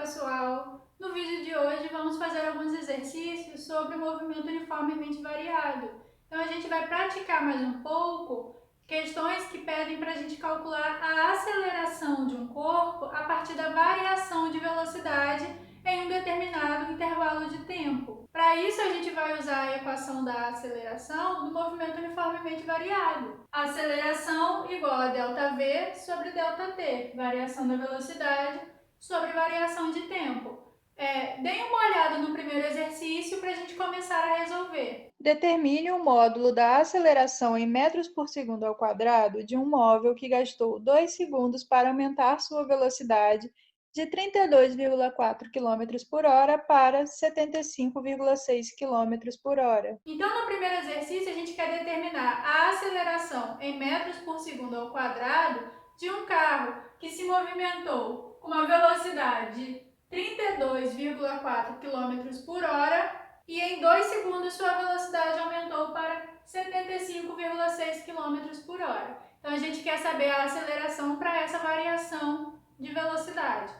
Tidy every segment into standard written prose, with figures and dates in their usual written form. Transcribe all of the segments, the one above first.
pessoal! No vídeo de hoje vamos fazer alguns exercícios sobre o movimento uniformemente variado. Então a gente vai praticar mais um pouco questões que pedem para a gente calcular a aceleração de um corpo a partir da variação de velocidade em um determinado intervalo de tempo. Para isso a gente vai usar a equação da aceleração do movimento uniformemente variado. A aceleração igual a ΔV sobre ΔT, variação da velocidade sobre variação de tempo. Deem uma olhada no primeiro exercício para a gente começar a resolver. Determine o módulo da aceleração em metros por segundo ao quadrado de um móvel que gastou 2 segundos para aumentar sua velocidade de 32,4 km por hora para 75,6 km por hora. Então, no primeiro exercício, a gente quer determinar a aceleração em metros por segundo ao quadrado de um carro que se movimentou com uma velocidade de 32,4 km por hora e em 2 segundos sua velocidade aumentou para 75,6 km por hora. Então, a gente quer saber a aceleração para essa variação de velocidade.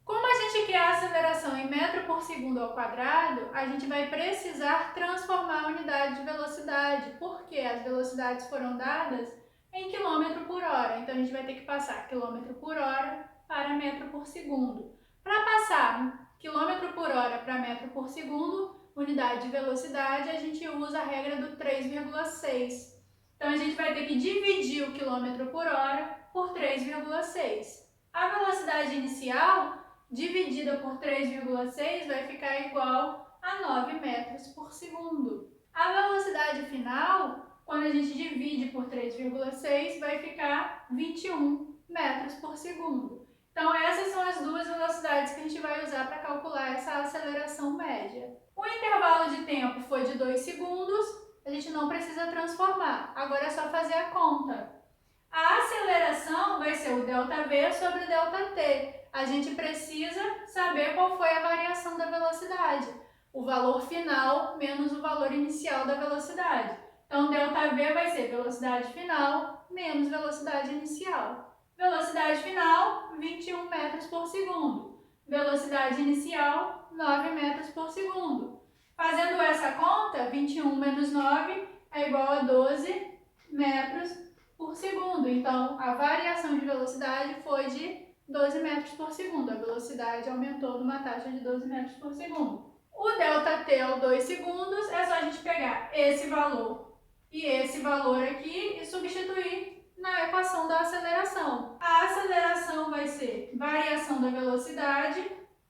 Como a gente quer a aceleração em metro por segundo ao quadrado, a gente vai precisar transformar a unidade de velocidade, porque as velocidades foram dadas em quilômetro por hora. Então, a gente vai ter que passar quilômetro por hora para metro por segundo. Para passar quilômetro por hora para metro por segundo, unidade de velocidade, a gente usa a regra do 3,6. Então, a gente vai ter que dividir o quilômetro por hora por 3,6. A velocidade inicial dividida por 3,6 vai ficar igual a 9 metros por segundo. A velocidade final, quando a gente divide por 3,6, vai ficar 21 metros por segundo. Então, essas são as duas velocidades que a gente vai usar para calcular essa aceleração média. O intervalo de tempo foi de 2 segundos, a gente não precisa transformar, agora é só fazer a conta. A aceleração vai ser o ΔV sobre o ΔT. A gente precisa saber qual foi a variação da velocidade. O valor final menos o valor inicial da velocidade. Então, ΔV vai ser velocidade final menos velocidade inicial. Velocidade final, 21 metros por segundo. Velocidade inicial, 9 metros por segundo. Fazendo essa conta, 21 menos 9 é igual a 12 metros por segundo. Então, a variação de velocidade foi de 12 metros por segundo. A velocidade aumentou numa taxa de 12 metros por segundo. O ΔT é o 2 segundos, é só a gente pegar esse valor e esse valor aqui e substituir na equação da aceleração. A aceleração vai ser variação da velocidade,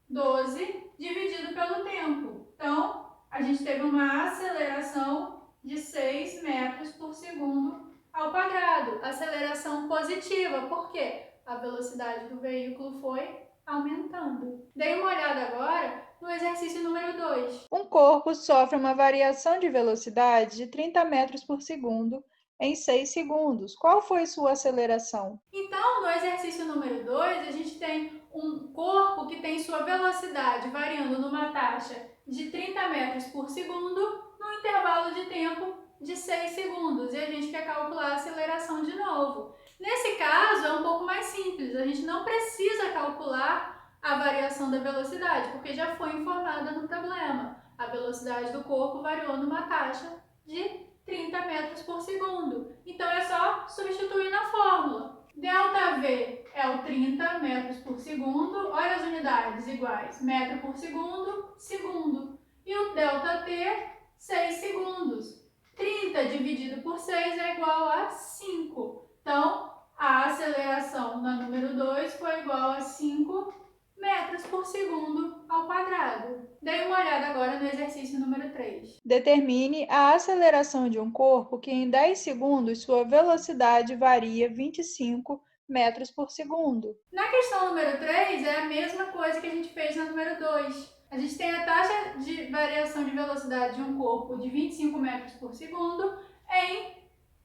12, dividido pelo tempo. Então, a gente teve uma aceleração de 6 metros por segundo ao quadrado. Aceleração positiva, por quê? A velocidade do veículo foi aumentando. Dê uma olhada agora no exercício número 2. Um corpo sofre uma variação de velocidade de 30 metros por segundo em 6 segundos. Qual foi sua aceleração? Então, no exercício número 2, a gente tem um corpo que tem sua velocidade variando numa taxa de 30 metros por segundo no intervalo de tempo de 6 segundos. E a gente quer calcular a aceleração de novo. Nesse caso, é um pouco mais simples. A gente não precisa calcular a variação da velocidade, porque já foi informada no problema. A velocidade do corpo variou numa taxa de 30 metros por segundo. Então, é só substituir na fórmula. ΔV é o 30 metros por segundo. Olha as unidades iguais. Metro por segundo, segundo. E o ΔT, 6 segundos. 30 dividido por 6 é igual a 5. Então, a aceleração na número 2 foi igual a 5 metros por segundo ao quadrado. Dê uma olhada agora no exercício número 3. Determine a aceleração de um corpo que em 10 segundos sua velocidade varia 25 metros por segundo. Na questão número 3, é a mesma coisa que a gente fez na número 2. A gente tem a taxa de variação de velocidade de um corpo de 25 metros por segundo em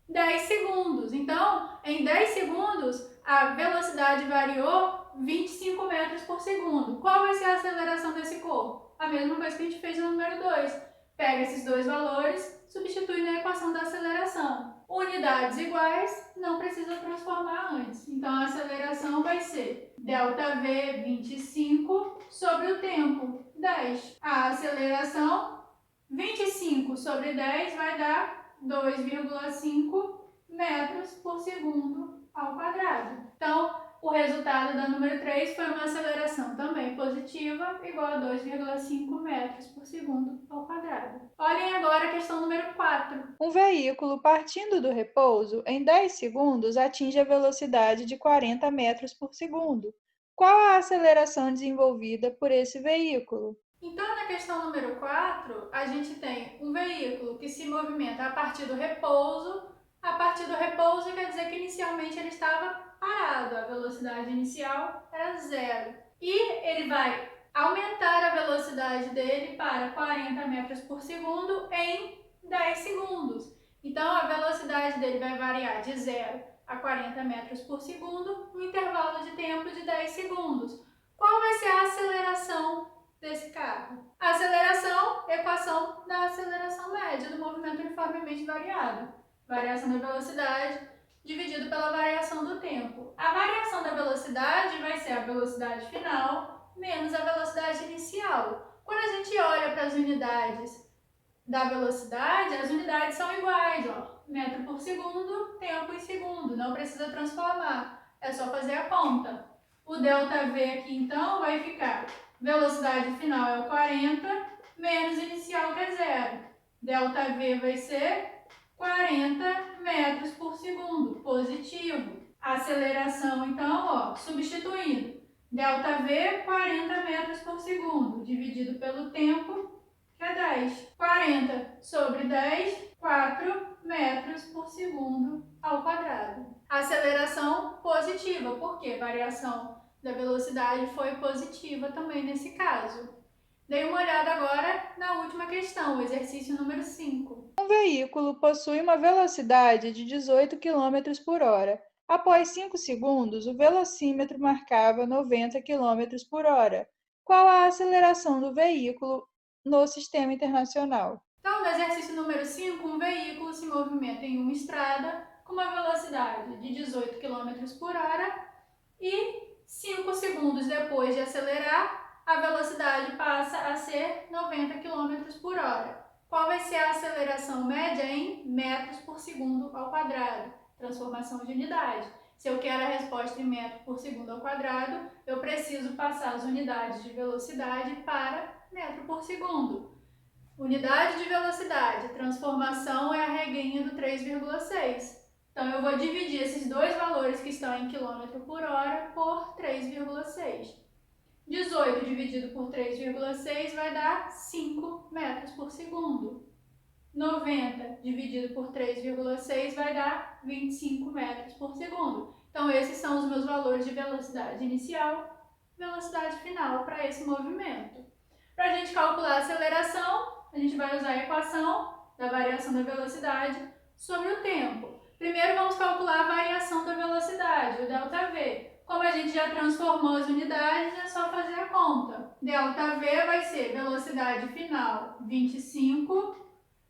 10 segundos. Então, em 10 segundos, a velocidade variou 25 metros por segundo. Qual vai ser a aceleração desse corpo? A mesma coisa que a gente fez no número 2. Pega esses dois valores, substitui na equação da aceleração. Unidades iguais, não precisa transformar antes. Então, a aceleração vai ser ΔV 25 sobre o tempo, 10. A aceleração 25 sobre 10 vai dar 2,5 metros por segundo ao quadrado. Então, o resultado da número 3 foi uma aceleração também positiva, igual a 2,5 metros por segundo ao quadrado. Olhem agora a questão número 4. Um veículo partindo do repouso, em 10 segundos, atinge a velocidade de 40 metros por segundo. Qual a aceleração desenvolvida por esse veículo? Então, na questão número 4, a gente tem um veículo que se movimenta a partir do repouso. A partir do repouso quer dizer que inicialmente ele estava parado, a velocidade inicial era 0. E ele vai aumentar a velocidade dele para 40 metros por segundo em 10 segundos. Então, a velocidade dele vai variar de 0 a 40 metros por segundo no intervalo de tempo de 10 segundos. Qual vai ser a aceleração desse carro? A aceleração, equação da aceleração média do movimento uniformemente variado. Variação da velocidade dividido pela variação do tempo. A variação da velocidade vai ser a velocidade final menos a velocidade inicial. Quando a gente olha para as unidades da velocidade, as unidades são iguais, ó. Metro por segundo, tempo em segundo. Não precisa transformar, é só fazer a conta. O ΔV aqui, então, vai ficar velocidade final é o 40, menos inicial, que é 0. ΔV vai ser 40 metros por segundo, positivo. Aceleração, então, ó, substituindo. ΔV, 40 metros por segundo, dividido pelo tempo, que é 10. 40 sobre 10, 4 metros por segundo ao quadrado. Aceleração positiva, porque variação da velocidade foi positiva também nesse caso. Dê uma olhada agora na última questão, o exercício número 5. Um veículo possui uma velocidade de 18 km por hora. Após 5 segundos, o velocímetro marcava 90 km por hora. Qual a aceleração do veículo no sistema internacional? Então, no exercício número 5, um veículo se movimenta em uma estrada com uma velocidade de 18 km por hora e 5 segundos depois de acelerar, a velocidade passa a ser 90 km por hora. Qual vai ser a aceleração média em metros por segundo ao quadrado? Transformação de unidade. Se eu quero a resposta em metro por segundo ao quadrado, eu preciso passar as unidades de velocidade para metro por segundo. Unidade de velocidade, transformação é a regrinha do 3,6. Então, eu vou dividir esses dois valores que estão em quilômetro por hora por 3,6. 18 dividido por 3,6 vai dar 5 metros por segundo. 90 dividido por 3,6 vai dar 25 metros por segundo. Então, esses são os meus valores de velocidade inicial e velocidade final para esse movimento. Para a gente calcular a aceleração, a gente vai usar a equação da variação da velocidade sobre o tempo. Primeiro, vamos calcular a variação da velocidade, o ΔV. Como a gente já transformou as unidades, é só fazer a conta. ΔV vai ser velocidade final 25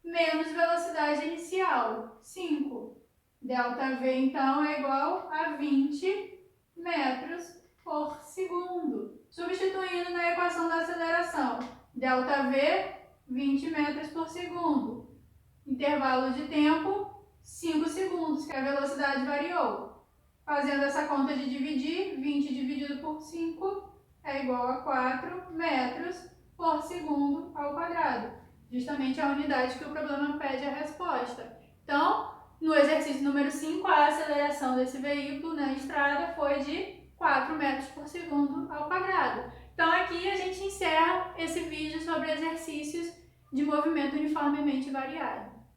menos velocidade inicial 5. ΔV, então, é igual a 20 metros por segundo. Substituindo na equação da aceleração, ΔV, 20 metros por segundo. Intervalo de tempo, 5 segundos, que a velocidade variou. Fazendo essa conta de dividir, 20 dividido por 5 é igual a 4 metros por segundo ao quadrado. Justamente a unidade que o problema pede a resposta. Então, no exercício número 5, a aceleração desse veículo na estrada foi de 4 metros por segundo ao quadrado. Então, aqui a gente encerra esse vídeo sobre exercícios de movimento uniformemente variado.